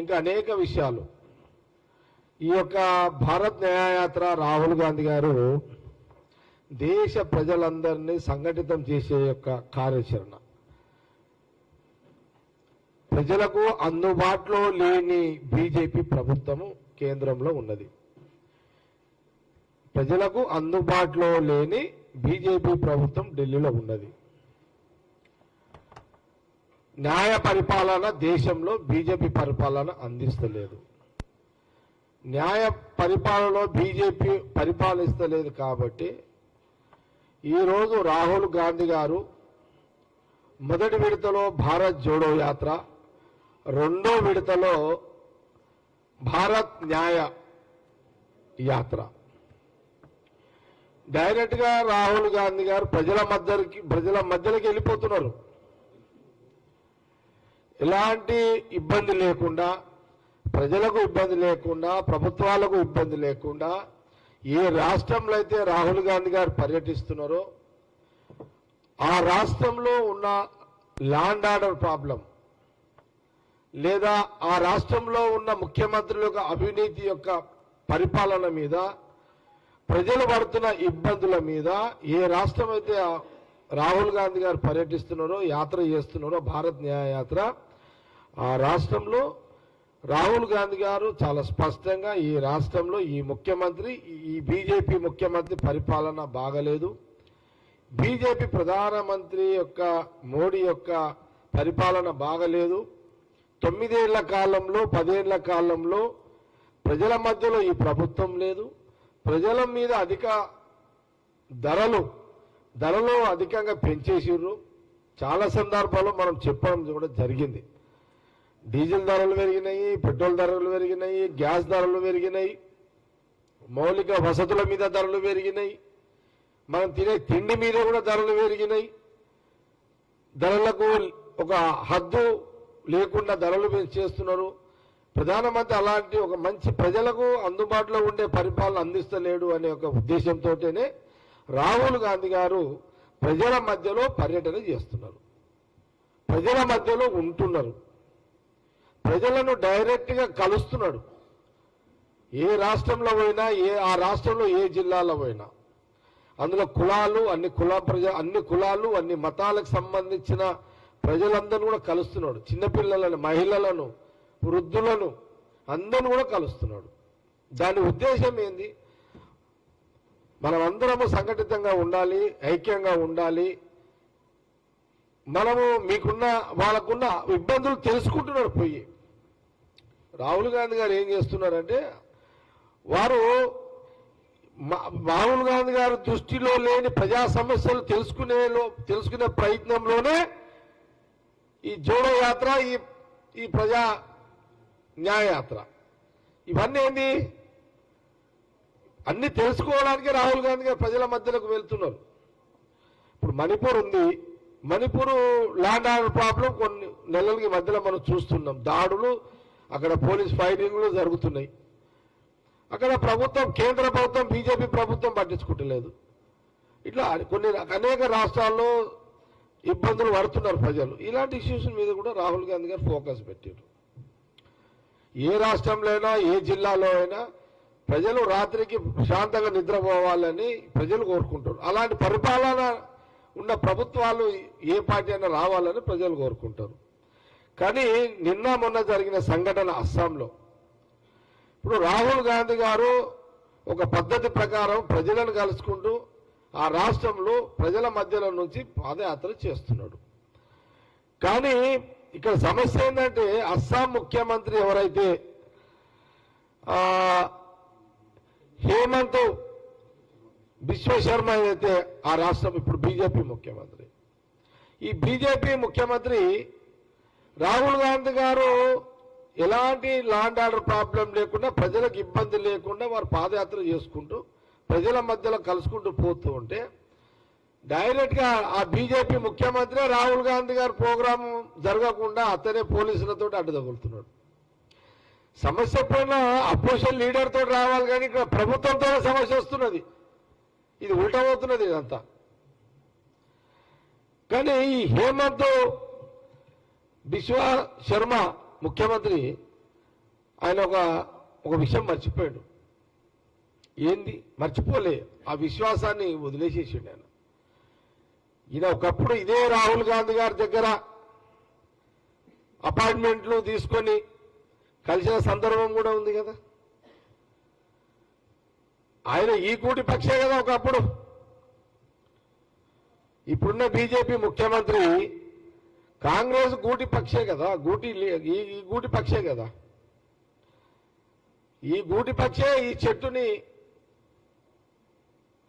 ఇంకా అనేక విషయాలు. ఈ యొక్క భారత్ న్యాయయాత్ర రాహుల్ గాంధీ గారు దేశ ప్రజలందరినీ సంఘటితం చేసే యొక్క కార్యాచరణ, ప్రజలకు అందుబాటులో లేని బీజేపీ ప్రభుత్వము కేంద్రంలో ఉన్నది. ప్రజలకు అందుబాటులో లేని బీజేపీ ప్రభుత్వం ఢిల్లీలో ఉన్నది. న్యాయ పరిపాలన దేశంలో బీజేపీ పరిపాలన అందిస్తలేదు. న్యాయ పరిపాలనలో బీజేపీ పరిపాలిస్తలేదు కాబట్టి ఈరోజు రాహుల్ గాంధీ గారు మొదటి విడతలో భారత్ జోడో యాత్ర, రెండో విడతలో భారత్ న్యాయ యాత్ర. డైరెక్ట్ గా రాహుల్ గాంధీ గారు ప్రజల మధ్యలోకి వెళ్ళిపోతున్నారు. ఎలాంటి ఇబ్బంది లేకుండా, ప్రజలకు ఇబ్బంది లేకుండా, ప్రభుత్వాలకు ఇబ్బంది లేకుండా ఏ రాష్ట్రంలో అయితే రాహుల్ గాంధీ గారు పర్యటిస్తున్నారో ఆ రాష్ట్రంలో ఉన్న ల్యాండ్ ఆర్డర్ ప్రాబ్లం లేదా ఆ రాష్ట్రంలో ఉన్న ముఖ్యమంత్రుల యొక్క అవినీతి యొక్క పరిపాలన మీద, ప్రజలు పడుతున్న ఇబ్బందుల మీద ఏ రాష్ట్రం అయితే రాహుల్ గాంధీ గారు పర్యటిస్తున్నారో, యాత్ర చేస్తున్నారో, భారత్ న్యాయ యాత్ర, ఆ రాష్ట్రంలో రాహుల్ గాంధీ గారు చాలా స్పష్టంగా ఈ రాష్ట్రంలో ఈ బీజేపీ ముఖ్యమంత్రి పరిపాలన బాగలేదు, బీజేపీ ప్రధానమంత్రి యొక్క మోడీ యొక్క పరిపాలన బాగలేదు, 9 ఏళ్ల కాలంలో 10 ఏళ్ల కాలంలో ప్రజల మధ్యలో ఈ ప్రభుత్వం లేదు, ప్రజల మీద అధిక ధరలు అధికంగా పెంచేసిర్రు. చాలా సందర్భాల్లో మనం చెప్పడం కూడా జరిగింది. డీజిల్ ధరలు పెరిగినాయి, పెట్రోల్ ధరలు పెరిగినాయి, గ్యాస్ ధరలు పెరిగినాయి, మౌలిక వసతుల మీద ధరలు పెరిగినాయి, మనం తినే తిండి మీద కూడా ధరలు పెరిగినాయి. ధరలకు ఒక హద్దు లేకుండా ధరలు చేస్తున్నారు. ప్రధానమంత్రి అలాంటి ఒక మంచి ప్రజలకు అందుబాటులో ఉండే పరిపాలన అందిస్తలేడు అనే ఒక ఉద్దేశంతోనే రాహుల్ గాంధీ గారు ప్రజల మధ్యలో పర్యటన చేస్తున్నారు, ప్రజల మధ్యలో ఉంటున్నారు, ప్రజలను డైరెక్ట్గా కలుస్తున్నాడు. ఏ రాష్ట్రంలో పోయినా, ఆ రాష్ట్రంలో ఏ జిల్లాలో పోయినా అందులో అన్ని కులాలు అన్ని మతాలకు సంబంధించిన ప్రజలందరూ కూడా కలుస్తున్నాడు. చిన్నపిల్లలను, మహిళలను, వృద్ధులను అందరిని కూడా కలుస్తున్నాడు. దాని ఉద్దేశం ఏంది? మనమందరము సంఘటితంగా ఉండాలి, ఐక్యంగా ఉండాలి. మనము వాళ్ళకున్న ఇబ్బందులు తెలుసుకుంటున్నాడు. పోయి రాహుల్ గాంధీ గారు ఏం చేస్తున్నారంటే, వారు రాహుల్ గాంధీ గారి దృష్టిలో లేని ప్రజా సమస్యలు తెలుసుకునే ప్రయత్నంలోనే ఈ జోడో యాత్ర, ఈ ప్రజా న్యాయ యాత్ర, ఇవన్నీ ఏంది? అన్ని తెలుసుకోవడానికి రాహుల్ గాంధీ గారు ప్రజల మధ్యలోకి వెళ్తున్నారు. ఇప్పుడు మణిపూర్ ఉంది, మణిపూర్ ల్యాండ్ ఆర్డర్ ప్రాబ్లం కొన్ని నెలలకి మధ్యలో మనం చూస్తున్నాం. దాడులు, అక్కడ పోలీస్ ఫైరింగ్లు జరుగుతున్నాయి. అక్కడ కేంద్ర ప్రభుత్వం, బీజేపీ ప్రభుత్వం పట్టించుకుంటలేదు. ఇట్లా అనేక రాష్ట్రాల్లో ఇబ్బందులు పడుతున్నారు ప్రజలు. ఇలాంటి ఇష్యూస్ మీద కూడా రాహుల్ గాంధీ గారు ఫోకస్ పెట్టారు. ఏ రాష్ట్రంలో అయినా, ఏ జిల్లాలో అయినా ప్రజలు రాత్రికి ప్రశాంతంగా నిద్రపోవాలని ప్రజలు కోరుకుంటారు. అలాంటి పరిపాలన ఉన్న ప్రభుత్వాలు ఏ పార్టీ అయినా రావాలని ప్రజలు కోరుకుంటారు. కానీ మొన్న జరిగిన సంఘటన అస్సాంలో, ఇప్పుడు రాహుల్ గాంధీ గారు ఒక పద్ధతి ప్రకారం ప్రజలను కలుసుకుంటూ ఆ రాష్ట్రంలో ప్రజల మధ్యలో నుంచి పాదయాత్ర చేస్తున్నాడు. కానీ ఇక్కడ సమస్య ఏంటంటే, అస్సాం ముఖ్యమంత్రి ఎవరైతే హేమంత్ బిశ్వ శర్మ అయితే ఆ రాష్ట్రం ఇప్పుడు బీజేపీ ముఖ్యమంత్రి. ఈ బీజేపీ ముఖ్యమంత్రి రాహుల్ గాంధీ గారు ఎలాంటి ల్యాండ్ ఆర్డర్ ప్రాబ్లం లేకుండా, ప్రజలకు ఇబ్బంది లేకుండా వారు పాదయాత్ర చేసుకుంటూ ప్రజల మధ్యలో కలుసుకుంటూ పోతూ ఉంటే, డైరెక్ట్ గా ఆ బీజేపీ ముఖ్యమంత్రి రాహుల్ గాంధీ గారు ప్రోగ్రాం జరగకుండా అతనే పోలీసులతో అడ్డు తగులుతున్నాడు. సమస్య పైన అపోజిషన్ లీడర్ తోటి రావాలి, కానీ ఇక్కడ ప్రభుత్వంతో సమస్య వస్తున్నది. ఇది ఉల్టా అవుతున్నది ఇదంతా. కానీ ఈ హేమంత్ బిశ్వ శర్మ ముఖ్యమంత్రి ఆయన ఒక విషయం మర్చిపోయాడు. ఏంది మర్చిపోలే, ఆ విశ్వాసాన్ని వదిలేసేసిండు ఆయన. ఈయన ఒకప్పుడు ఇదే రాహుల్ గాంధీ గారి దగ్గర అపాయింట్మెంట్లు తీసుకొని కలిసిన సందర్భం కూడా ఉంది కదా. ఆయన ఈ గూటి పక్షే కదా ఒకప్పుడు. ఇప్పుడున్న బీజేపీ ముఖ్యమంత్రి కాంగ్రెస్ గూటి పక్షే కదా, ఈ గూటి పక్షే కదా. ఈ గూటి పక్షే ఈ చెట్టుని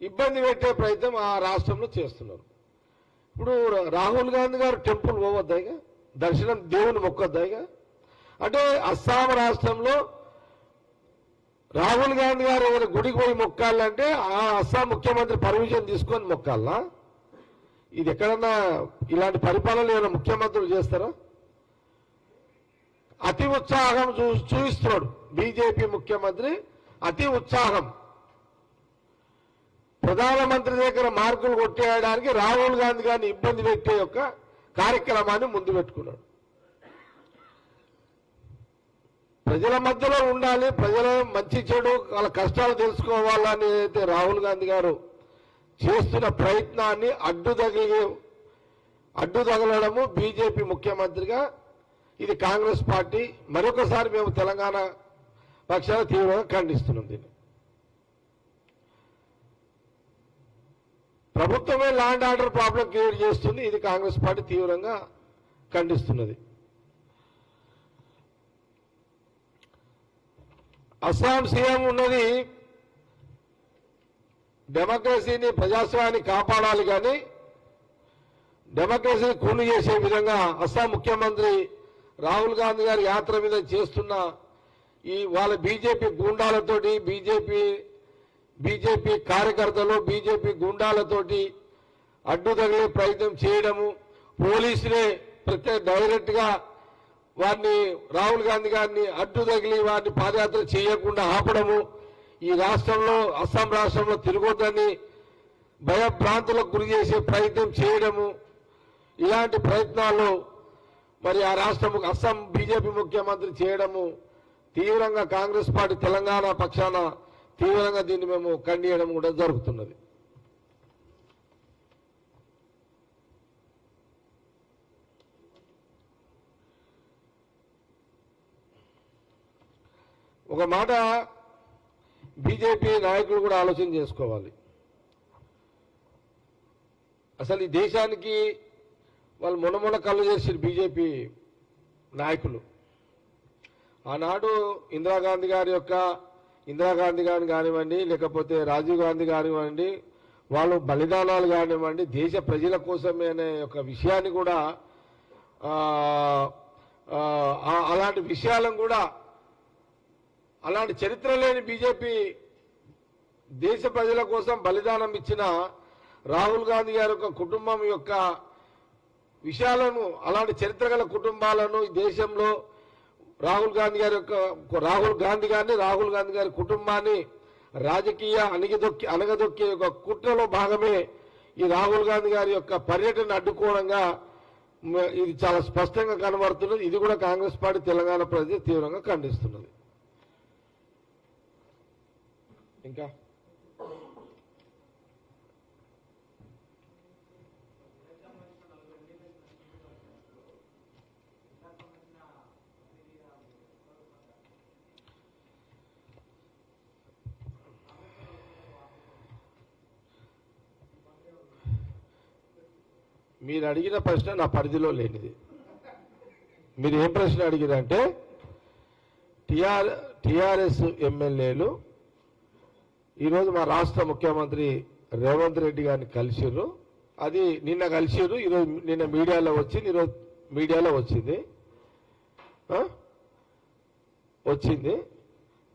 ఇబ్బంది పెట్టే ప్రయత్నం ఆ రాష్ట్రంలో చేస్తున్నారు. ఇప్పుడు రాహుల్ గాంధీ గారు టెంపుల్ పోవద్దాయిగా, దర్శనం దేవుని మొక్కొద్దాయిగా. అంటే అస్సాం రాష్ట్రంలో రాహుల్ గాంధీ గారు ఏదైనా గుడికి పోయి మొక్కాలంటే ఆ అస్సాం ముఖ్యమంత్రి పర్మిషన్ తీసుకొని మొక్కాలా? ఇది ఎక్కడన్నా ఇలాంటి పరిపాలన ఏమైనా ముఖ్యమంత్రులు చేస్తారా? అతి ఉత్సాహం చూపిస్తున్నాడు బీజేపీ ముఖ్యమంత్రి, అతి ఉత్సాహం. ప్రధానమంత్రి దగ్గర మార్కులు కొట్టేయడానికి రాహుల్ గాంధీ గారిని ఇబ్బంది పెట్టే యొక్క కార్యక్రమాన్ని ముందు పెట్టుకున్నాడు. ప్రజల మధ్యలో ఉండాలి, ప్రజల మంచి చెడు వాళ్ళ కష్టాలు తెలుసుకోవాలని అయితే రాహుల్ గాంధీ గారు చేస్తున్న ప్రయత్నాన్ని అడ్డుతగలడము బీజేపీ ముఖ్యమంత్రిగా ఇది కాంగ్రెస్ పార్టీ మరొకసారి మేము తెలంగాణ పక్షాన తీవ్రంగా ఖండిస్తున్నాం. దీన్ని ప్రభుత్వమే ల్యాండ్ ఆర్డర్ ప్రాబ్లం క్రియేట్ చేస్తుంది, ఇది కాంగ్రెస్ పార్టీ తీవ్రంగా ఖండిస్తున్నది. అస్సాం సీఎం ఉన్నది డెమోక్రసీని, ప్రజాస్వామ్యాన్ని కాపాడాలి, కానీ డెమోక్రసీని కూని చేసే విధంగా అస్సాం ముఖ్యమంత్రి రాహుల్ గాంధీ గారి యాత్ర మీద చేస్తున్న ఈ వాళ్ళ బీజేపీ గూండాలతోటి, బీజేపీ కార్యకర్తలు, బీజేపీ గూండాలతోటి అడ్డు తగిలే ప్రయత్నం చేయడము, పోలీసులే డైరెక్ట్ గా వారిని రాహుల్ గాంధీ గారిని అడ్డు తగిలి వారిని పాదయాత్ర చేయకుండా ఆపడము, ఈ రాష్ట్రంలో అస్సాం రాష్ట్రంలో తిరగొద్దని భయభ్రాంతులకు గురి చేసే ప్రయత్నం చేయడము, ఇలాంటి ప్రయత్నాలు మరి ఆ రాష్ట్రం అస్సాం బీజేపీ ముఖ్యమంత్రి చేయడము తీవ్రంగా కాంగ్రెస్ పార్టీ తెలంగాణ పక్షాన తీవ్రంగా దీన్ని మేము ఖండియడం కూడా జరుగుతున్నది. ఒక మాట బీజేపీ నాయకులు కూడా ఆలోచన చేసుకోవాలి. అసలు ఈ దేశానికి వాళ్ళు మొన్న కళ్ళు చేసిన బీజేపీ నాయకులు ఆనాడు ఇందిరాగాంధీ గారిని కానివ్వండి, లేకపోతే రాజీవ్ గాంధీ కానివ్వండి, వాళ్ళు బలిదానాలు కానివ్వండి, దేశ ప్రజల కోసమే అనే ఒక విషయాన్ని కూడా అలాంటి విషయాలను కూడా, అలాంటి చరిత్ర లేని బీజేపీ దేశ ప్రజల కోసం బలిదానం ఇచ్చిన రాహుల్ గాంధీ గారి యొక్క కుటుంబం యొక్క విషయాలను, అలాంటి చరిత్ర గల కుటుంబాలను ఈ దేశంలో రాహుల్ గాంధీ గారి కుటుంబాన్ని రాజకీయ అణగదొక్కే ఒక కుట్రలో భాగమే ఈ రాహుల్ గాంధీ గారి యొక్క పర్యటన అడ్డుకోవడంగా ఇది చాలా స్పష్టంగా కనబడుతున్నది. ఇది కూడా కాంగ్రెస్ పార్టీ తెలంగాణ ప్రజలు తీవ్రంగా ఖండిస్తున్నది. ఇంకా మీరు అడిగిన ప్రశ్న నా పరిధిలో లేనిది. మీరు ఏం ప్రశ్న అడిగిరంటే టిఆర్ఎస్ ఎమ్మెల్యేలు ఈరోజు మా రాష్ట్ర ముఖ్యమంత్రి రేవంత్ రెడ్డి గారిని కలిసిర్రు. అది నిన్న కలిసిర్రు, ఈరోజు నిన్న మీడియాలో వచ్చింది, ఈరోజు మీడియాలో వచ్చింది.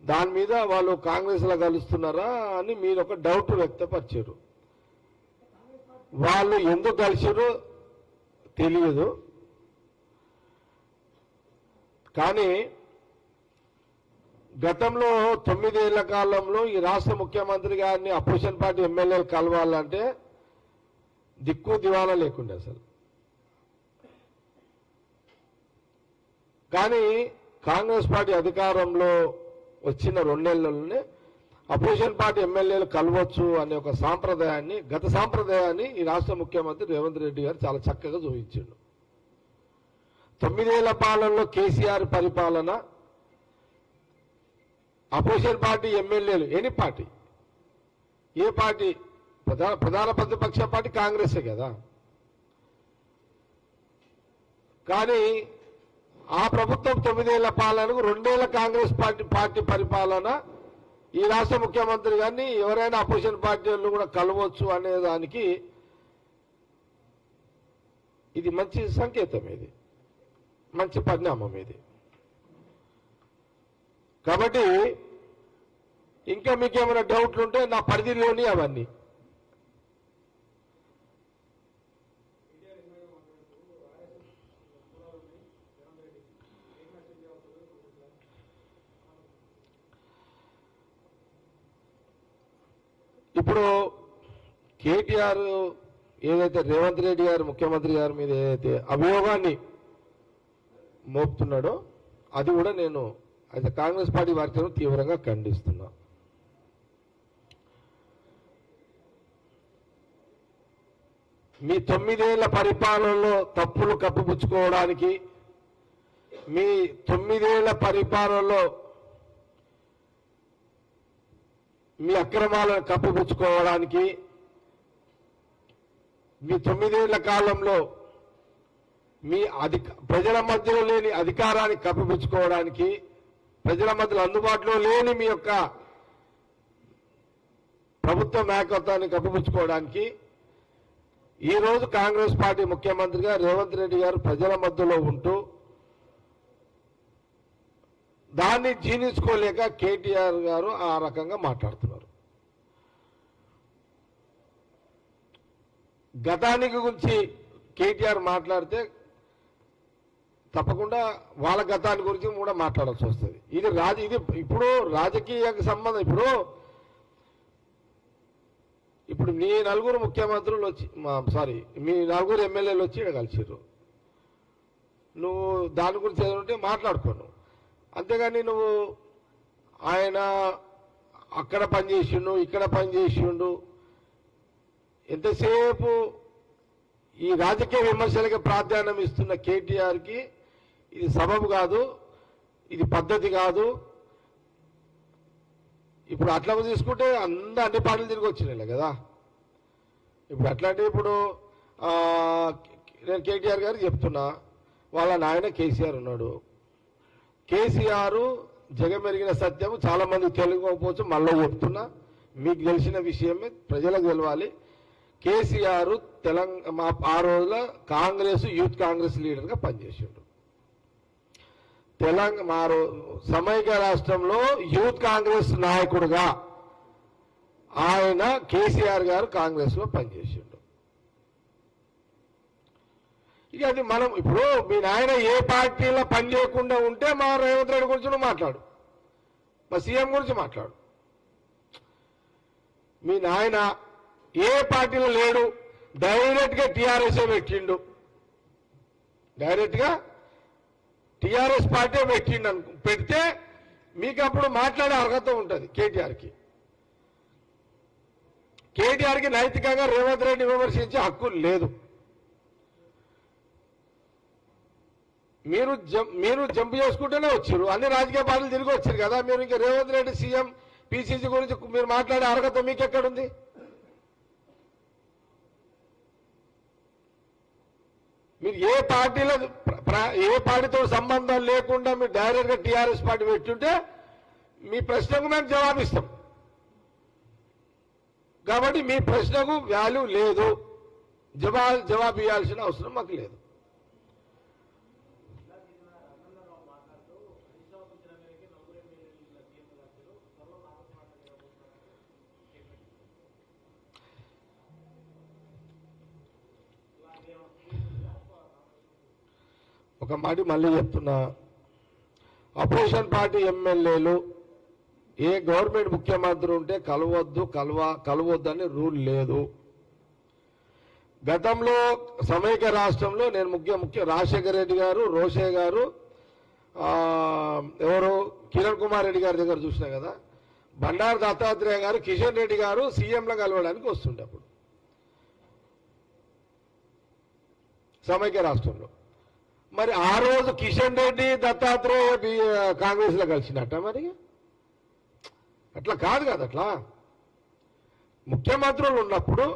దాని మీద వాళ్ళు కాంగ్రెస్ లో కలుస్తున్నారా అని మీరు ఒక డౌట్ వ్యక్తపరిచారు. వాళ్ళు ఎందుకు కలిసిరో తెలియదు, కానీ గతంలో 9 ఏళ్ల కాలంలో ఈ రాష్ట్ర ముఖ్యమంత్రి గారిని అపోజిషన్ పార్టీ ఎమ్మెల్యేలు కలవాలంటే దిక్కు దివాలా లేకుండే అసలు. కానీ కాంగ్రెస్ పార్టీ అధికారంలో వచ్చిన 2 నెలల్లోనే అపోజిషన్ పార్టీ ఎమ్మెల్యేలు కలవచ్చు అనే ఒక సాంప్రదాయాన్ని, గత సాంప్రదాయాన్ని ఈ రాష్ట్ర ముఖ్యమంత్రి రేవంత్ రెడ్డి గారు చాలా చక్కగా చూపించాడు. 9 ఏళ్ల పాలనలో కేసీఆర్ పరిపాలన, అపోజిషన్ పార్టీ ఎమ్మెల్యేలు, ఎనీ పార్టీ, ఏ పార్టీ, ప్రధాన ప్రతిపక్ష పార్టీ కాంగ్రెసే కదా. కానీ ఆ ప్రభుత్వం 9 ఏళ్ల పాలనకు 2 ఏళ్ల కాంగ్రెస్ పార్టీ పరిపాలన, ఈ రాష్ట్ర ముఖ్యమంత్రి గారిని ఎవరైనా అపోజిషన్ పార్టీ వాళ్ళు కూడా కలవచ్చు అనే దానికి ఇది మంచి సంకేతం, ఇది మంచి పరిణామం ఇది. కాబట్టి ఇంకా మీకేమైనా డౌట్లు ఉంటే నా పరిధిలోని అవన్నీ. ఇప్పుడు కేటీఆర్ ఏదైతే రేవంత్ రెడ్డి గారు ముఖ్యమంత్రి గారి మీద ఏదైతే అభియోగాన్ని మోపుతున్నాడో అది కూడా నేను అయితే కాంగ్రెస్ పార్టీ వారితో తీవ్రంగా ఖండిస్తున్నా. మీ 9 ఏళ్ల పరిపాలనలో తప్పులు కప్పిపుచ్చుకోవడానికి, మీ 9 ఏళ్ల పరిపాలనలో మీ అక్రమాలను కప్పిపుచ్చుకోవడానికి, మీ 9 ఏళ్ల కాలంలో మీ ప్రజల మధ్యలో లేని అధికారాన్ని కప్పిపుచ్చుకోవడానికి, ప్రజల మధ్యలో అందుబాటులో లేని మీ యొక్క ప్రభుత్వ నాయకత్వాన్ని కప్పిపుచ్చుకోవడానికి ఈరోజు కాంగ్రెస్ పార్టీ ముఖ్యమంత్రిగా రేవంత్ రెడ్డి గారు ప్రజల మధ్యలో ఉంటూ దాన్ని జీర్ణించుకోలేక కేటీఆర్ గారు ఆ రకంగా మాట్లాడుతున్నారు. గతానికి గురించి కేటీఆర్ మాట్లాడితే తప్పకుండా వాళ్ళ గతాన్ని గురించి కూడా మాట్లాడాల్సి వస్తుంది. ఇది ఇప్పుడు రాజకీయానికి సంబంధం. ఇప్పుడు మీ 4 ముఖ్యమంత్రులు వచ్చి, మీ 4 ఎమ్మెల్యేలు వచ్చి ఇక్కడ కలిసిర్రు. నువ్వు దాని గురించి ఏదంటే మాట్లాడుకోను, అంతేగాని నువ్వు ఆయన అక్కడ పనిచేసిండు, ఇక్కడ పనిచేసిండు, ఎంతసేపు ఈ రాజకీయ విమర్శలకి ప్రాధాన్యం ఇస్తున్న కేటీఆర్కి ఇది సబబు కాదు, ఇది పద్ధతి కాదు. ఇప్పుడు అట్లా తీసుకుంటే అన్ని పార్టీలు తిరిగి వచ్చినాయి కదా. ఇప్పుడు అట్లాంటి నేను కేటీఆర్ గారికి చెప్తున్నా, వాళ్ళ నాయన కేసీఆర్ ఉన్నాడు. కేసీఆర్ జగమెరిగిన సత్యం చాలా మంది తెలియకపోవచ్చు, మళ్ళీ చెప్తున్నా, మీకు తెలిసిన విషయమే ప్రజలకు తెలవాలి. కేసీఆర్ ఆ రోజుల కాంగ్రెస్ యూత్ కాంగ్రెస్ లీడర్గా పనిచేసాడు. సమైక్య రాష్ట్రంలో యూత్ కాంగ్రెస్ నాయకుడుగా ఆయన కేసీఆర్ గారు కాంగ్రెస్ లో పనిచేసాడు. ఇక అది మనం ఇప్పుడు మీ నాయన ఏ పార్టీలో పని చేయకుండా ఉంటే మా రేవంత్ రెడ్డి గురించి మాట్లాడు, మా సీఎం గురించి మాట్లాడు. మీ నాయన ఏ పార్టీలో లేడు, డైరెక్ట్ గా టీఆర్ఎస్ పెట్టిండు, డైరెక్ట్ గా టీఆర్ఎస్ పార్టీ పెట్టిండు పెడితే మీకు అప్పుడు మాట్లాడే అర్హత ఉంటుంది. కేటీఆర్కి నైతికంగా రేవంత్ రెడ్డి విమర్శించే హక్కు లేదు. మీరు జంప్ చేసుకుంటూనే వచ్చారు, అన్ని రాజకీయ పార్టీలు తిరిగి వచ్చారు కదా. మీరు ఇంకా రేవంత్ రెడ్డి సీఎం పిసిసి గురించి మీరు మాట్లాడే అర్హత మీకు ఎక్కడుంది? మీరు ఏ పార్టీతో సంబంధం లేకుండా మీరు డైరెక్ట్ గా టీఆర్ఎస్ పార్టీ పెట్టుంటే మీ ప్రశ్నకు మేము జవాబిస్తాం. కాబట్టి మీ ప్రశ్నకు వాల్యూ లేదు, జవాబు ఇవ్వాల్సిన అవసరం మాకు లేదు. ఒక మాట మళ్ళీ చెప్తున్నా, అపోజిషన్ పార్టీ ఎమ్మెల్యేలు ఏ గవర్నమెంట్ ముఖ్యమంత్రి ఉంటే కలవద్దు అని రూల్ లేదు. గతంలో సమైక్య రాష్ట్రంలో నేను రాజశేఖర రెడ్డి గారు, రోషయ్య గారు, కిరణ్ కుమార్ రెడ్డి గారి దగ్గర చూసినా కదా, బండారు దత్తాత్రేయ గారు కిషన్ రెడ్డి గారు సీఎంలో కలవడానికి వస్తుండే అప్పుడు సమైక్య రాష్ట్రంలో. మరి ఆ రోజు కిషన్ రెడ్డి దత్తాత్రేయ కాంగ్రెస్ లో కలిసినట్ట మరి? అట్లా కాదు కదా. అట్లా ముఖ్యమంత్రులు ఉన్నప్పుడు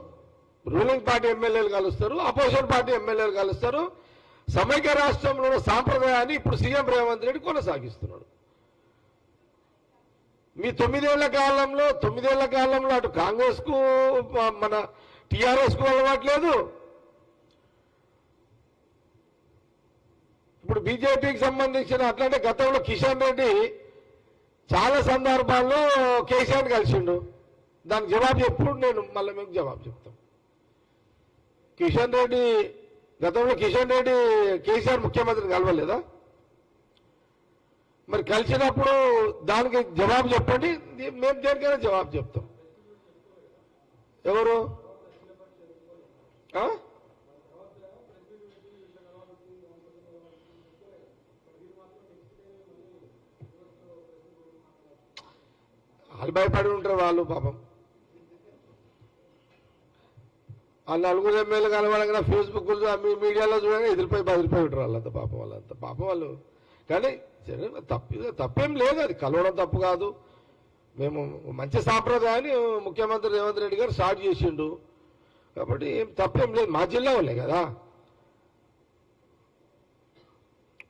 రూలింగ్ పార్టీ ఎమ్మెల్యేలు కలుస్తారు, అపోజిషన్ పార్టీ ఎమ్మెల్యేలు కలుస్తారు. సమైక్య రాష్ట్రంలో ఉన్న సాంప్రదాయాన్ని ఇప్పుడు సీఎం రేవంత్ రెడ్డి కొనసాగిస్తున్నాడు. మీ 9 ఏళ్ల కాలంలో అటు కాంగ్రెస్ కు మన టిఆర్ఎస్ కు అలవాట్లేదు, ఇప్పుడు బీజేపీకి సంబంధించిన. అట్లాంటి గతంలో కిషన్ రెడ్డి చాలా సందర్భాల్లో కేసీఆర్ కలిసిండు. దానికి జవాబు ఎప్పుడు నేను మళ్ళీ మేము జవాబు చెప్తాం. గతంలో కిషన్ రెడ్డి కేసీఆర్ ముఖ్యమంత్రిని కలవలేదా? మరి కలిసినప్పుడు దానికి జవాబు చెప్పండి, మేము దేనికైనా జవాబు చెప్తాం. ఎవరు వాళ్ళు భయపడి ఉంటారు. వాళ్ళు పాపం వాళ్ళు నలుగురు ఎమ్మెల్యే కలవాలన్నా ఫేస్బుక్ మీడియాలో చూడగానే బదిలిపోయి ఉంటారు వాళ్ళంతా. పాపం వాళ్ళు. కానీ తప్పేం లేదు, అది కలవడం తప్పు కాదు. మేము మంచి సాంప్రదాయాన్ని ముఖ్యమంత్రి రేవంత్ రెడ్డి గారు స్టార్ట్ చేసిండు కాబట్టి ఏం తప్పేం లేదు. మా జిల్లా వాళ్ళే కదా.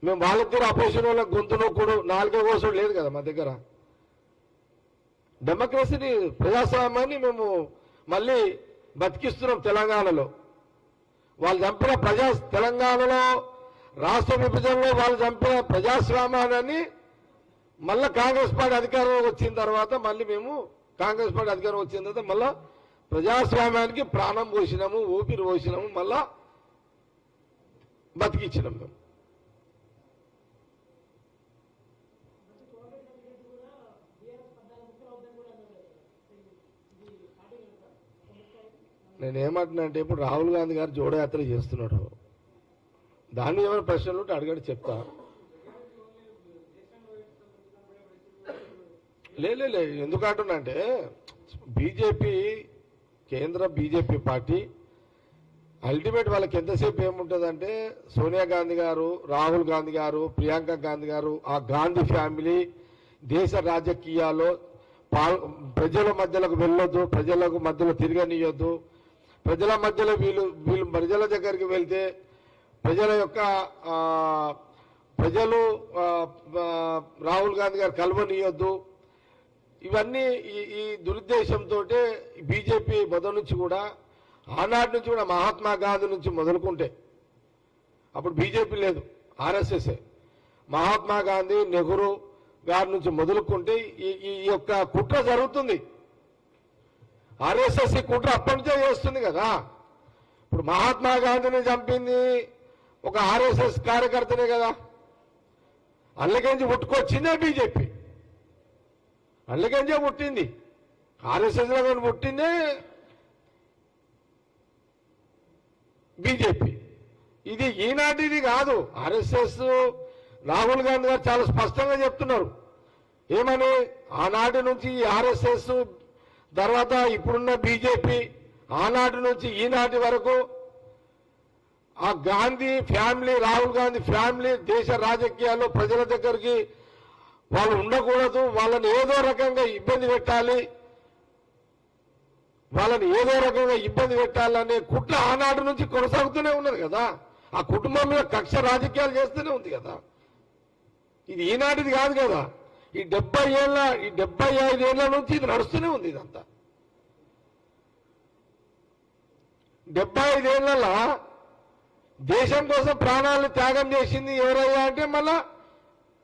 మేము వాళ్ళిద్దరు అపోజిషన్ వాళ్ళ గొంతు నొక్కుడు నాలుగో కోసుడు లేదు కదా మా దగ్గర. డెమోక్రసీని ప్రజాస్వామ్యాన్ని మేము మళ్ళీ బతికిస్తున్నాం తెలంగాణలో. వాళ్ళు చంపిన తెలంగాణలో రాష్ట్ర విభజనలో వాళ్ళు చంపిన ప్రజాస్వామ్యాన్ని మళ్ళీ కాంగ్రెస్ పార్టీ అధికారంలోకి వచ్చిన తర్వాత మళ్ళీ మళ్ళా ప్రజాస్వామ్యానికి ప్రాణం పోసినాము, ఊపిరి పోసినాము, మళ్ళా బతికిచ్చినాం మేము. నేనేమంటున్నా అంటే ఇప్పుడు రాహుల్ గాంధీ గారు జోడయాత్ర చేస్తున్నాడు, దాన్ని ఏమైనా ప్రశ్నలు ఉంటే అడగండి చెప్తా. లే ఎందుకు అంటున్నా అంటే కేంద్ర బీజేపీ పార్టీ అల్టిమేట్ వాళ్ళకి ఎంతసేపు ఏముంటుందంటే సోనియా గాంధీ గారు, రాహుల్ గాంధీ గారు, ప్రియాంక గాంధీ గారు, ఆ గాంధీ ఫ్యామిలీ దేశ రాజకీయాల్లో ప్రజల మధ్యలోకి వెళ్ళొద్దు, ప్రజలకు మధ్యలో తిరగనియొద్దు, ప్రజల మధ్యలో వీళ్ళు ప్రజల దగ్గరికి వెళ్తే ప్రజలు రాహుల్ గాంధీ గారు కలవనీయొద్దు. ఇవన్నీ ఈ దురుద్దేశంతో బీజేపీ మొదటి నుంచి కూడా, ఆనాటి నుంచి కూడా మహాత్మా గాంధీ నుంచి మొదలుకుంటే, అప్పుడు బీజేపీ లేదు, ఆర్ఎస్ఎస్ఏ, మహాత్మా గాంధీ, నెహ్రూ గారి నుంచి మొదలుకుంటే ఈ యొక్క కుట్ర జరుగుతుంది. ఆర్ఎస్ఎస్ కుట్ర అప్పటి నుంచే చేస్తుంది కదా. ఇప్పుడు మహాత్మా గాంధీని చంపింది ఒక ఆర్ఎస్ఎస్ కార్యకర్తనే కదా. అల్లకెంచి పుట్టుకొచ్చిందే బీజేపీ, అల్లకెంచే పుట్టింది, ఆర్ఎస్ఎస్ లో పుట్టిందే బీజేపీ. ఇది ఈనాటిది కాదు. ఆర్ఎస్ఎస్ రాహుల్ గాంధీ గారు చాలా స్పష్టంగా చెప్తున్నారు. ఏమని? ఆనాటి నుంచి ఆర్ఎస్ఎస్ తర్వాత ఇప్పుడున్న బీజేపీ, ఆనాటి నుంచి ఈనాటి వరకు ఆ గాంధీ ఫ్యామిలీ, రాహుల్ గాంధీ ఫ్యామిలీ దేశ రాజకీయాల్లో ప్రజల దగ్గరికి వాళ్ళు ఉండకూడదు, వాళ్ళని ఏదో రకంగా ఇబ్బంది పెట్టాలనే కుట్ర ఆనాటి నుంచి కొనసాగుతూనే ఉన్నది కదా. ఆ కుటుంబం మీద కక్ష రాజకీయాలు చేస్తూనే ఉంది కదా. ఇది ఈనాటిది కాదు కదా. ఈ 75 ఏళ్ల నుంచి ఇది నడుస్తూనే ఉంది. ఇదంతా 75 ఏళ్లలో దేశం కోసం ప్రాణాలను త్యాగం చేసింది ఎవరయ్యా అంటే మళ్ళా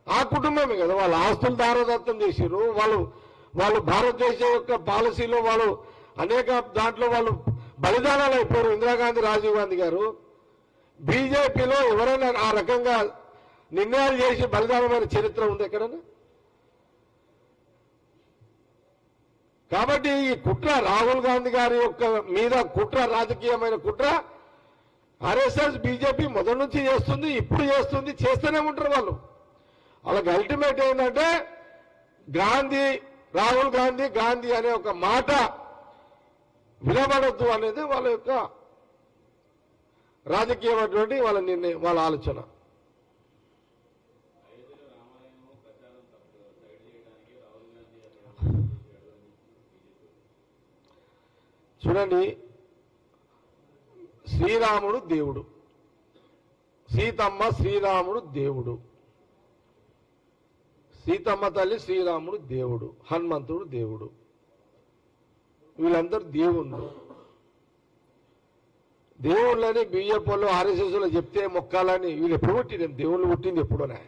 ఆ కుటుంబమే కదా. వాళ్ళ ఆస్తులు దారదత్తం చేసిరు, వాళ్ళు భారతదేశం యొక్క పాలసీలో వాళ్ళు అనేక దాంట్లో వాళ్ళు బలిదానాలు అయిపోయారు. ఇందిరాగాంధీ, రాజీవ్ గాంధీ గారు. బీజేపీలో ఎవరైనా ఆ రకంగా నిర్ణయాలు చేసి బలిదానమైన చరిత్ర ఉంది ఎక్కడన్నా? కాబట్టి ఈ కుట్ర రాహుల్ గాంధీ గారి యొక్క మీద రాజకీయమైన కుట్ర ఆర్ఎస్ఎస్ బీజేపీ మొదటి నుంచి చేస్తుంది, ఇప్పుడు చేస్తుంది, చేస్తూనే ఉంటారు వాళ్ళు. వాళ్ళకి అల్టిమేట్ ఏంటంటే గాంధీ, రాహుల్ గాంధీ గాంధీ అనే ఒక మాట వినబడద్దు అనేది వాళ్ళ యొక్క రాజకీయమైనటువంటి వాళ్ళ నిర్ణయం, వాళ్ళ ఆలోచన. చూడండి, శ్రీరాముడు దేవుడు, సీతమ్మ శ్రీరాముడు దేవుడు, సీతమ్మ తల్లి శ్రీరాముడు దేవుడు, హనుమంతుడు దేవుడు, వీళ్ళందరూ దేవుళ్ళు. దేవుళ్ళని బియ్యపల్లు ఆర్ఎస్ఎస్లో చెప్తే మొక్కాలని వీళ్ళు ఎప్పుడు పుట్టింది? దేవుళ్ళు పుట్టింది ఎప్పుడోనే.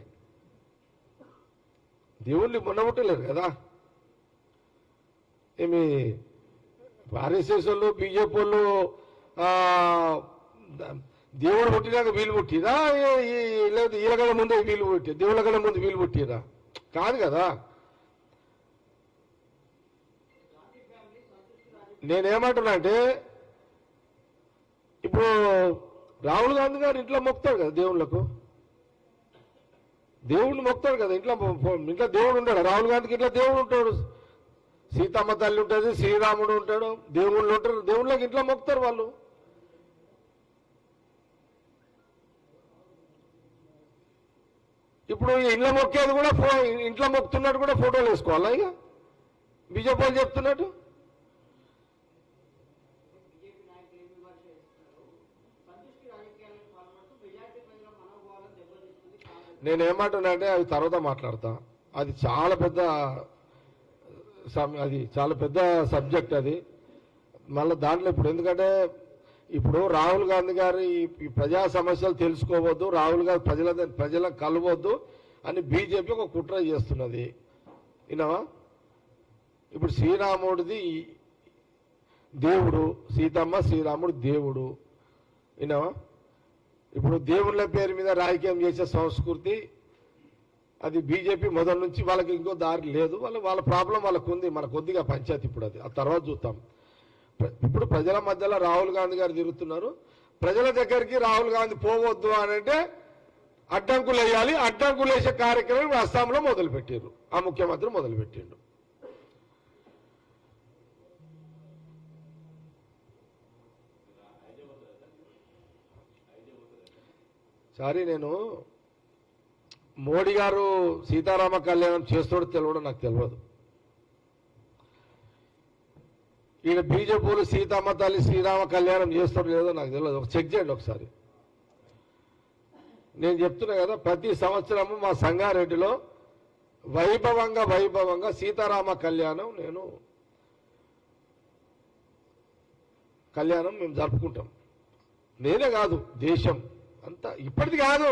దేవుళ్ళు మొన్న పుట్టలేరు కదా. ఏమి ఆర్ఎస్ఎస్ వాళ్ళు బీజేపీ వాళ్ళు దేవుడు పుట్టినాక వీళ్ళు పుట్టిరా? లేదు ఈలగల ముందే వీళ్ళు పుట్టి, దేవుళ్ళ గల ముందు వీళ్ళు పుట్టిరా? కాదు కదా. నేనేమంటున్నా అంటే, ఇప్పుడు రాహుల్ గాంధీ గారు ఇంట్లో మొక్కుతాడు కదా దేవుళ్ళకు, దేవుడిని మొక్కుతాడు కదా. ఇంట్లో దేవుడు ఉంటాడు, రాహుల్ గాంధీకి ఇంట్లో దేవుడు ఉంటాడు, సీతమ్మ తల్లి ఉంటుంది, శ్రీరాముడు ఉంటాడు, దేవుళ్ళు ఉంటారు, దేవుళ్ళకి ఇంట్లో మొక్కుతారు వాళ్ళు. ఇప్పుడు ఇంట్లో మొక్కేది కూడా ఇంట్లో మొక్కుతున్నట్టు కూడా ఫోటోలు వేసుకోవాలా? ఇక బీజేపీ వాళ్ళు చెప్తున్నట్టు. నేనేమంటున్నా అంటే అవి తర్వాత మాట్లాడతా. అది చాలా పెద్ద సబ్జెక్ట్ అది. మళ్ళీ దాంట్లో ఇప్పుడు ఎందుకంటే ఇప్పుడు రాహుల్ గాంధీ గారు ఈ ప్రజా సమస్యలు తెలుసుకోవద్దు, రాహుల్ గాంధీ ప్రజలకు కలవద్దు అని బీజేపీ ఒక కుట్ర చేస్తున్నది. విన్నావా? ఇప్పుడు శ్రీరాముడిది దేవుడు, సీతమ్మ శ్రీరాముడు దేవుడు. విన్నావా? ఇప్పుడు దేవుళ్ళ పేరు మీద రాజకీయం చేసే సంస్కృతి అది బీజేపీ మొదటి నుంచి. వాళ్ళకి ఇంకో దారి లేదు, వాళ్ళ ప్రాబ్లం వాళ్ళకు ఉంది. మన కొద్దిగా పంచాయతీ ఇప్పుడు అది, ఆ తర్వాత చూద్దాం. ఇప్పుడు ప్రజల మధ్యలో రాహుల్ గాంధీ గారు తిరుగుతున్నారు. ప్రజల దగ్గరికి రాహుల్ గాంధీ పోవద్దు అని అంటే అడ్డంకులు వేయాలి. అడ్డంకులు వేసే కార్యక్రమం అస్సాంలో మొదలుపెట్టారు, ఆ ముఖ్యమంత్రి మొదలుపెట్టిండు. సారీ, నేను మోడీ గారు సీతారామ కళ్యాణం చేస్తాడో తెలియడో నాకు తెలియదు. ఈయన బీజేపీలు సీతమ్మ తల్లి శ్రీరామ కళ్యాణం చేస్తాడో లేదో నాకు తెలియదు. చెక్ చేయండి ఒకసారి. నేను చెప్తున్నా కదా, ప్రతి సంవత్సరము మా సంగారెడ్డిలో వైభవంగా సీతారామ కళ్యాణం మేము జరుపుకుంటాం. నేనే కాదు, దేశం అంతా. ఇప్పటిది కాదు,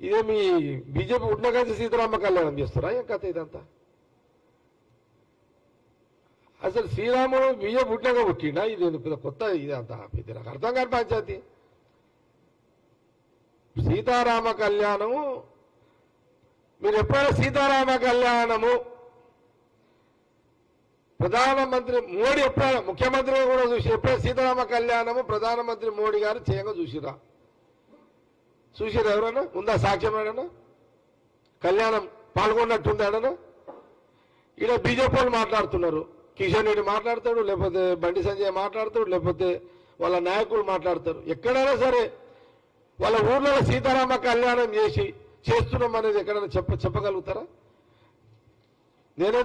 ఇదే మీ బీజేపీ ఉన్న కలిసి సీతారామ కళ్యాణం చేస్తారా? ఏం కథ ఇదంతా? అసలు శ్రీరాముడు బీజేపీ పుట్టినాక పుట్టిండా? ఇది కొత్త, ఇదంతా ఇది నాకు అర్థం కాని పంచాయతీ. సీతారామ కళ్యాణము మీరు ఎప్పుడైనా సీతారామ కళ్యాణము ప్రధానమంత్రి మోడీ ఎప్పుడైనా, ముఖ్యమంత్రి కూడా చూసి ఎప్పుడైనా సీతారామ కళ్యాణము ప్రధానమంత్రి మోడీ గారు చేయంగా చూసిరా ఎవరైనా? ఉందా సాక్ష్యం? ఏడన్నా కళ్యాణం పాల్గొన్నట్టుంది ఏడన్నా? ఇలా బీజేపీ వాళ్ళు మాట్లాడుతున్నారు, కిషన్ రెడ్డి మాట్లాడతాడు, లేకపోతే బండి సంజయ్ మాట్లాడతాడు, లేకపోతే వాళ్ళ నాయకులు మాట్లాడతారు. ఎక్కడైనా సరే వాళ్ళ ఊర్లో సీతారామ కళ్యాణం చేస్తున్నాం అనేది ఎక్కడైనా చెప్పగలుగుతారా? నేను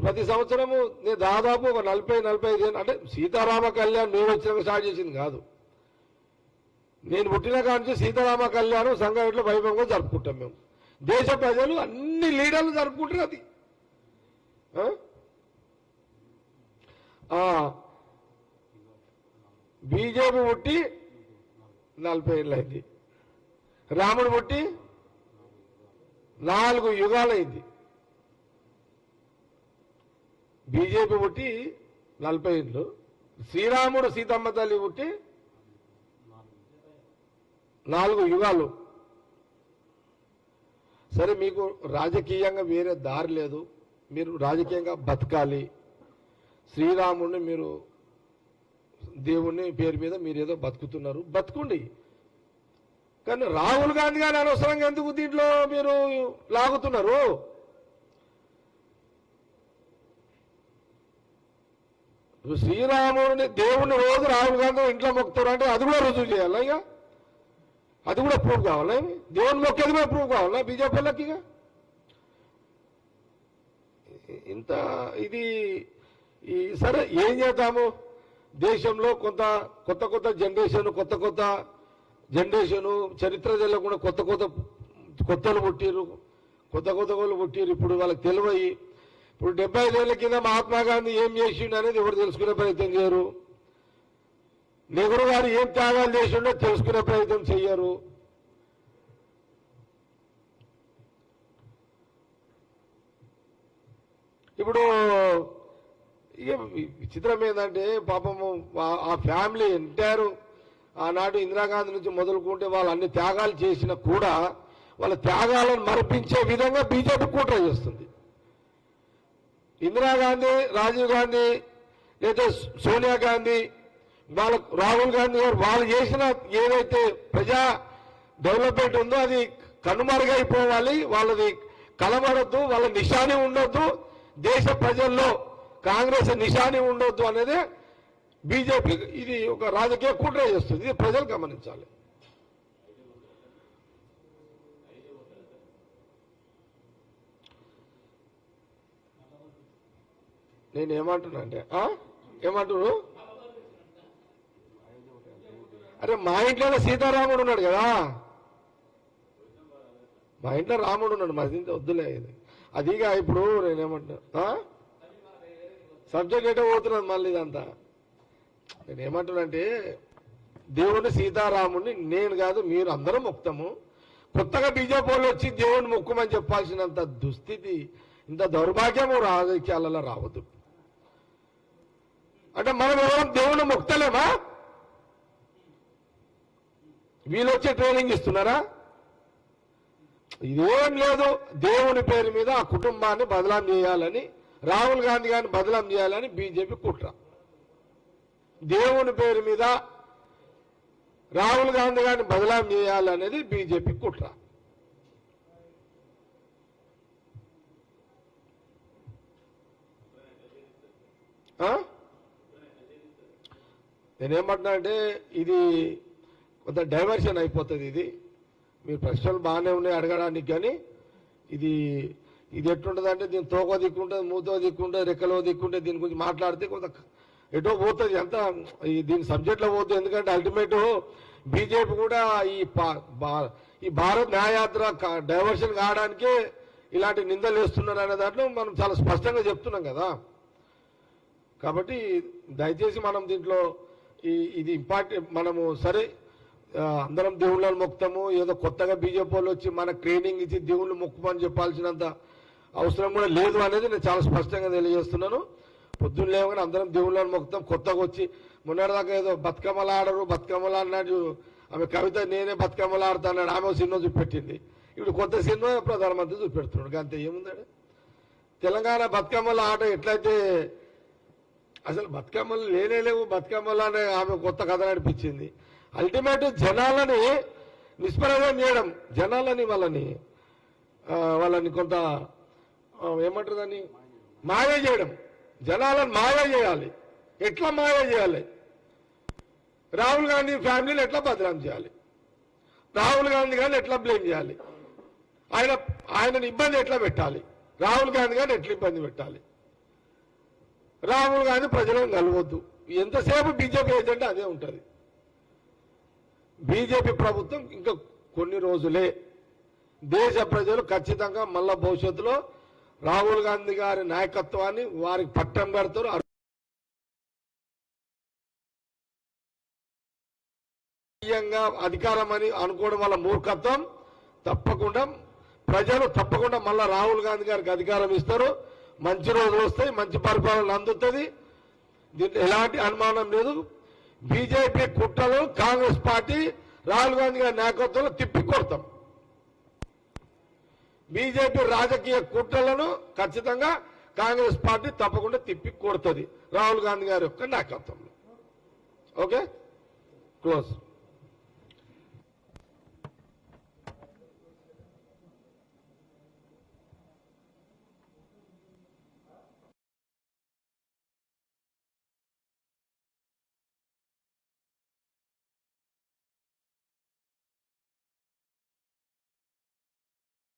ప్రతి సంవత్సరము నేను దాదాపు ఒక 40-45 అంటే సీతారామ కళ్యాణం నేను వచ్చినాక స్టార్ట్ చేసింది కాదు. నేను పుట్టిన కాంచి సీతారామ కళ్యాణం సంగారెడ్డిలో వైభవంగా జరుపుకుంటాం మేము. దేశ ప్రజలు అన్ని లీడర్లు జరుపుకుంటారు. అది బీజేపీ పుట్టి 40 ఏళ్ళు అయింది, రాముడు పుట్టి 4 యుగాలైంది. బీజేపీ పుట్టి 40 ఏళ్ళు, శ్రీరాముడు సీతమ్మ తల్లి పుట్టి 4 యుగాలు. సరే, మీకు రాజకీయంగా వేరే దారి లేదు, మీరు రాజకీయంగా బతకాలి. శ్రీరాముడిని మీరు దేవుణ్ణి పేరు మీద మీరు ఏదో బతుకుతున్నారు, బతుకుండి. కానీ రాహుల్ గాంధీ గారిని అనవసరంగా ఎందుకు దీంట్లో మీరు లాగుతున్నారు? శ్రీరాముడిని దేవుని రోజు రాహుల్ గాంధీ ఇంట్లో మొక్కుతారు అంటే అది కూడా రుజువు చేయాలా? ఇక అది కూడా ప్రూఫ్ కావాలా? దేవుని మొక్కేది కూడా ప్రూఫ్ కావాలా బీజేపీలకి? ఇక ఇంత ఇది సరే ఏం చేద్దాము? దేశంలో కొత్త జనరేషను చరిత్ర తెలియకుండా కొత్తలు పుట్టిరు, కొత్తలు పుట్టిరు. ఇప్పుడు వాళ్ళకి తెలివయి ఇప్పుడు 75 ఏళ్ల కింద మహాత్మా గాంధీ ఏం చేసిండు అనేది ఎవరు తెలుసుకునే ప్రయత్నం చేయరు. నెహ్రూ గారు ఏం త్యాగాలు చేసిండో తెలుసుకునే ప్రయత్నం చెయ్యరు. ఇప్పుడు ఇక విచిత్రం ఏంటంటే పాపము ఆ ఫ్యామిలీ ఎంటైర్ ఆనాడు ఇందిరాగాంధీ నుంచి మొదలుకుంటే వాళ్ళు అన్ని త్యాగాలు చేసినా కూడా వాళ్ళ త్యాగాలను మరిపించే విధంగా బీజేపీ కుట్ర చేస్తుంది. ఇందిరాగాంధీ, రాజీవ్ గాంధీ లేదా సోనియా గాంధీ, రాహుల్ గాంధీ గారు వాళ్ళు చేసిన ఏదైతే ప్రజా డెవలప్మెంట్ ఉందో అది కనుమరుగైపోవాలి, వాళ్ళది కలబడద్దు, వాళ్ళ నిశాని ఉండొద్దు, దేశ ప్రజల్లో కాంగ్రెస్ నిశాని ఉండొద్దు అనేది బీజేపీ ఇది ఒక రాజకీయ కుట్ర చేస్తుంది. ఇది ప్రజలు గమనించాలి. నేను ఏమంటున్నా అంటే ఏమంటున్నారు? అరే మా ఇంట్లోనే సీతారాముడు ఉన్నాడు కదా, మా ఇంట్లో రాముడు ఉన్నాడు, మా ఇంట్లో వద్దులే ఇది అదిగా. ఇప్పుడు నేనేమంటున్నా సబ్జెక్ట్ ఏంటో పోతున్నది మళ్ళీ ఇదంతా. నేనేమంటున్నానంటే దేవుని సీతారాముడిని నేను కాదు మీరు అందరం మొక్కుతాము. కొత్తగా బీజేపీ వాళ్ళు వచ్చి దేవుని మొక్కుమని చెప్పాల్సినంత దుస్థితి, ఇంత దౌర్భాగ్యము రాజకీయాలలో రావద్దు. అంటే మనం ఎవరం దేవుని మొక్తలేమా? వీళ్ళు వచ్చే ట్రైనింగ్ ఇస్తున్నారా? ఇదేం లేదు. దేవుని పేరు మీద ఆ కుటుంబాన్ని బదలాం చేయాలని, రాహుల్ గాంధీ గారిని బదలాం చేయాలని బీజేపీ కుట్ర. దేవుని పేరు మీద రాహుల్ గాంధీ గారిని బదలాం చేయాలనేది బీజేపీ కుట్ర. నేనేమంటున్నా అంటే ఇది కొంత డైవర్షన్ అయిపోతుంది. ఇది మీరు ప్రశ్నలు బాగానే ఉన్నాయి అడగడానికి, కానీ ఇది ఎట్లుంటుంది అంటే దీని తోక దిక్కుంటుంది, మూతో దిక్కుంటుంది, రెక్కలో దిక్కుంటే దీని గురించి మాట్లాడితే కొంత ఎటో పోతుంది. అంతా దీని సబ్జెక్ట్లో పోతుంది. ఎందుకంటే అల్టిమేట్ బీజేపీ కూడా ఈ భారత్ న్యాయయాత్ర డైవర్షన్ కావడానికే ఇలాంటి నిందలు వేస్తున్నారు అనే దాంట్లో మనం చాలా స్పష్టంగా చెప్తున్నాం కదా. కాబట్టి దయచేసి మనం దీంట్లో ఇది ఇంపార్టెంట్. మనము సరే అందరం దేవుళ్ళని మొక్కుతాము, ఏదో కొత్తగా బీజేపీ వాళ్ళు వచ్చి మన ట్రైనింగ్ ఇచ్చి దేవుళ్ళు మొక్కుమని చెప్పాల్సినంత అవసరం కూడా లేదు అనేది నేను చాలా స్పష్టంగా తెలియజేస్తున్నాను. పొద్దున్న లేవగానే అందరం దేవుళ్ళని మొక్కుతాం. కొత్తగా వచ్చి మొన్నటిదాకా ఏదో బతుకమ్మలు ఆడరు, బతుకమ్మలు అన్నాడు ఆమె కవిత, నేనే బతుకమ్మలు ఆడుతా అన్నాడు, ఆమె సినిమా చూపెట్టింది. ఇప్పుడు కొత్త సినిమా ప్రధానమంత్రి చూపెడుతున్నాడు. అంతే ఏముందాడు? తెలంగాణ బతుకమ్మల ఆట ఎట్లయితే అసలు బతుకమ్మలు లేవు, బతుకమ్మలు అనే ఆమె కొత్త కథ నడిపించింది. అల్టిమేట్ జనాలని నిష్ప్రయోజనం చేయడం, జనాలని వాళ్ళని కొంత ఏమంటారు దాన్ని మాయ చేయడం, జనాలను మాయ చేయాలి. ఎట్లా మాయ చేయాలి? రాహుల్ గాంధీ ఫ్యామిలీని ఎట్లా బదనాం చేయాలి, రాహుల్ గాంధీ గారిని ఎట్లా బ్లేమ్ చేయాలి, ఆయనని ఇబ్బంది ఎట్లా పెట్టాలి, రాహుల్ గాంధీ గారిని ఎట్లా ఇబ్బంది పెట్టాలి, రాహుల్ గాంధీ ప్రజలను కలవద్దు. ఎంతసేపు బీజేపీ ఏజెండా అదే ఉంటుంది. బీజేపీ ప్రభుత్వం ఇంకా కొన్ని రోజులే. దేశ ప్రజలు ఖచ్చితంగా మళ్ళా భవిష్యత్తులో రాహుల్ గాంధీ గారి నాయకత్వాన్ని వారికి పట్టం కడతారు. అధికారం అని అనుకోవడం వల్ల మూర్ఖత్వం. తప్పకుండా ప్రజలు తప్పకుండా మళ్ళా రాహుల్ గాంధీ గారికి అధికారం ఇస్తారు. మంచి రోజులు వస్తాయి, మంచి పరిపాలన అందుతుంది. దీంట్లో ఎలాంటి అనుమానం లేదు. బీజేపీ కుట్రలు కాంగ్రెస్ పార్టీ రాహుల్ గాంధీ గారి నాయకత్వంలో తిప్పి కొడతాం. బీజేపీ రాజకీయ కుట్రలను ఖచ్చితంగా కాంగ్రెస్ పార్టీ తప్పకుండా తిప్పి కొడుతుంది రాహుల్ గాంధీ గారి యొక్క నాయకత్వంలో. Okay, close.